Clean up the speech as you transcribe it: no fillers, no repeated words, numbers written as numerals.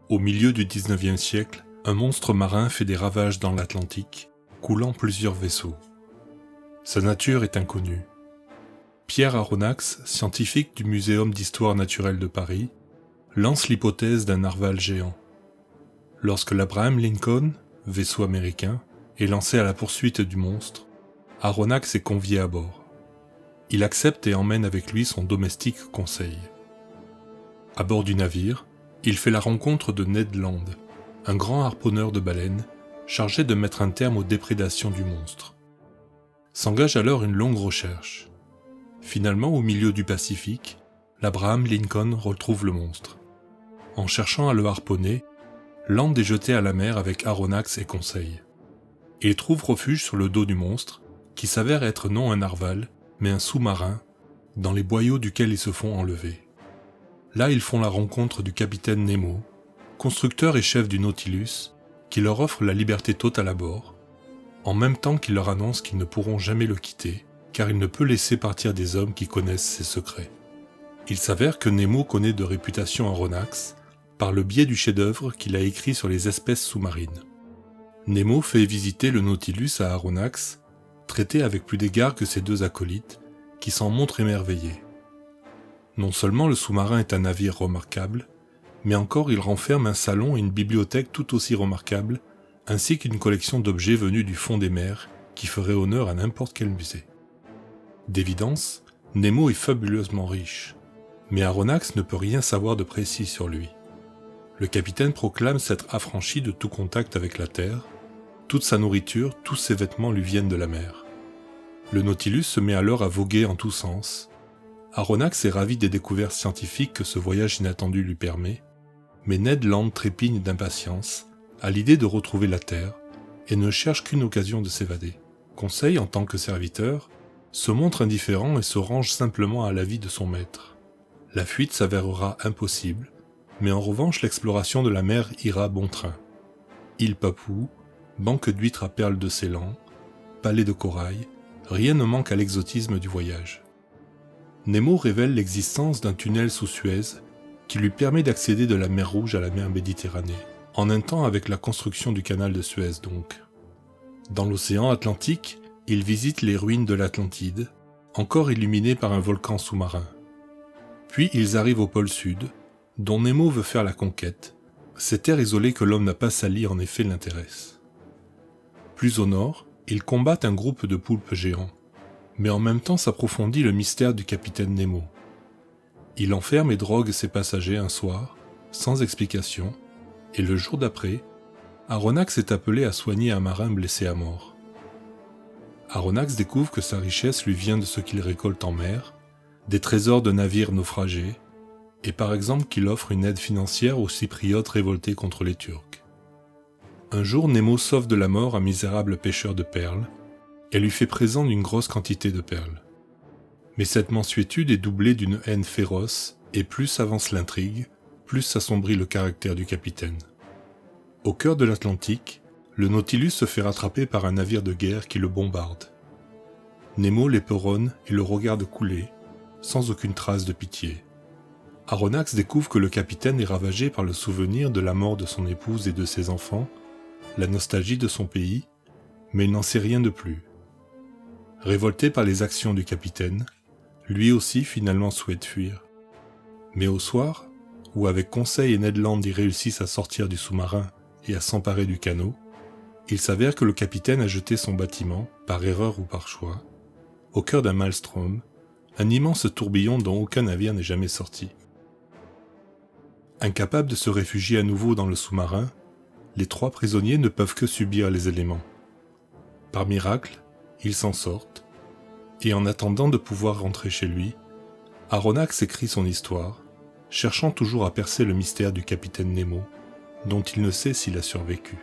Au milieu du XIXe siècle, un monstre marin fait des ravages dans l'Atlantique, coulant plusieurs vaisseaux. Sa nature est inconnue. Pierre Aronnax, scientifique du Muséum d'histoire naturelle de Paris, lance l'hypothèse d'un narval géant. Lorsque l'Abraham Lincoln, vaisseau américain, est lancé à la poursuite du monstre, Aronnax est convié à bord. Il accepte et emmène avec lui son domestique Conseil. À bord du navire, il fait la rencontre de Ned Land, un grand harponneur de baleines, chargé de mettre un terme aux déprédations du monstre. S'engage alors une longue recherche. Finalement, au milieu du Pacifique, l'Abraham Lincoln retrouve le monstre. En cherchant à le harponner, Land est jeté à la mer avec Aronnax et Conseil. Il trouve refuge sur le dos du monstre, qui s'avère être non un narval, mais un sous-marin, dans les boyaux duquel ils se font enlever. Là, ils font la rencontre du capitaine Nemo, constructeur et chef du Nautilus, qui leur offre la liberté totale à bord, en même temps qu'il leur annonce qu'ils ne pourront jamais le quitter, car il ne peut laisser partir des hommes qui connaissent ses secrets. Il s'avère que Nemo connaît de réputation Aronnax, par le biais du chef-d'œuvre qu'il a écrit sur les espèces sous-marines. Nemo fait visiter le Nautilus à Aronnax, traité avec plus d'égard que ses deux acolytes, qui s'en montrent émerveillés. Non seulement le sous-marin est un navire remarquable, mais encore il renferme un salon et une bibliothèque tout aussi remarquables, ainsi qu'une collection d'objets venus du fond des mers qui ferait honneur à n'importe quel musée. D'évidence, Nemo est fabuleusement riche, mais Aronnax ne peut rien savoir de précis sur lui. Le capitaine proclame s'être affranchi de tout contact avec la terre, toute sa nourriture, tous ses vêtements lui viennent de la mer. Le Nautilus se met alors à voguer en tous sens. Aronnax est ravi des découvertes scientifiques que ce voyage inattendu lui permet, mais Ned Land trépigne d'impatience à l'idée de retrouver la Terre et ne cherche qu'une occasion de s'évader. Conseil, en tant que serviteur, se montre indifférent et se range simplement à l'avis de son maître. La fuite s'avérera impossible, mais en revanche l'exploration de la mer ira bon train. Île Papou, banque d'huîtres à perles de Ceylan, palais de corail, rien ne manque à l'exotisme du voyage. Nemo révèle l'existence d'un tunnel sous Suez qui lui permet d'accéder de la mer Rouge à la mer Méditerranée, en un temps avec la construction du canal de Suez donc. Dans l'océan Atlantique, il visite les ruines de l'Atlantide, encore illuminées par un volcan sous-marin. Puis ils arrivent au pôle Sud, dont Nemo veut faire la conquête. Ces terres isolées que l'homme n'a pas salies en effet l'intéressent. Plus au nord, ils combattent un groupe de poulpes géants, mais en même temps s'approfondit le mystère du capitaine Nemo. Il enferme et drogue ses passagers un soir, sans explication, et le jour d'après, Aronnax est appelé à soigner un marin blessé à mort. Aronnax découvre que sa richesse lui vient de ce qu'il récolte en mer, des trésors de navires naufragés, et par exemple qu'il offre une aide financière aux Cypriotes révoltés contre les Turcs. Un jour, Nemo sauve de la mort un misérable pêcheur de perles, et lui fait présent d'une grosse quantité de perles. Mais cette mansuétude est doublée d'une haine féroce, et plus avance l'intrigue, plus s'assombrit le caractère du capitaine. Au cœur de l'Atlantique, le Nautilus se fait rattraper par un navire de guerre qui le bombarde. Nemo l'éperonne et le regarde couler, sans aucune trace de pitié. Aronnax découvre que le capitaine est ravagé par le souvenir de la mort de son épouse et de ses enfants, la nostalgie de son pays, mais il n'en sait rien de plus. Révolté par les actions du capitaine, lui aussi finalement souhaite fuir. Mais au soir, où avec Conseil et Ned Land ils réussissent à sortir du sous-marin et à s'emparer du canot, il s'avère que le capitaine a jeté son bâtiment, par erreur ou par choix, au cœur d'un maelstrom, un immense tourbillon dont aucun navire n'est jamais sorti. Incapables de se réfugier à nouveau dans le sous-marin, les trois prisonniers ne peuvent que subir les éléments. Par miracle, ils s'en sortent, et en attendant de pouvoir rentrer chez lui, Aronnax écrit son histoire, cherchant toujours à percer le mystère du capitaine Nemo, dont il ne sait s'il a survécu.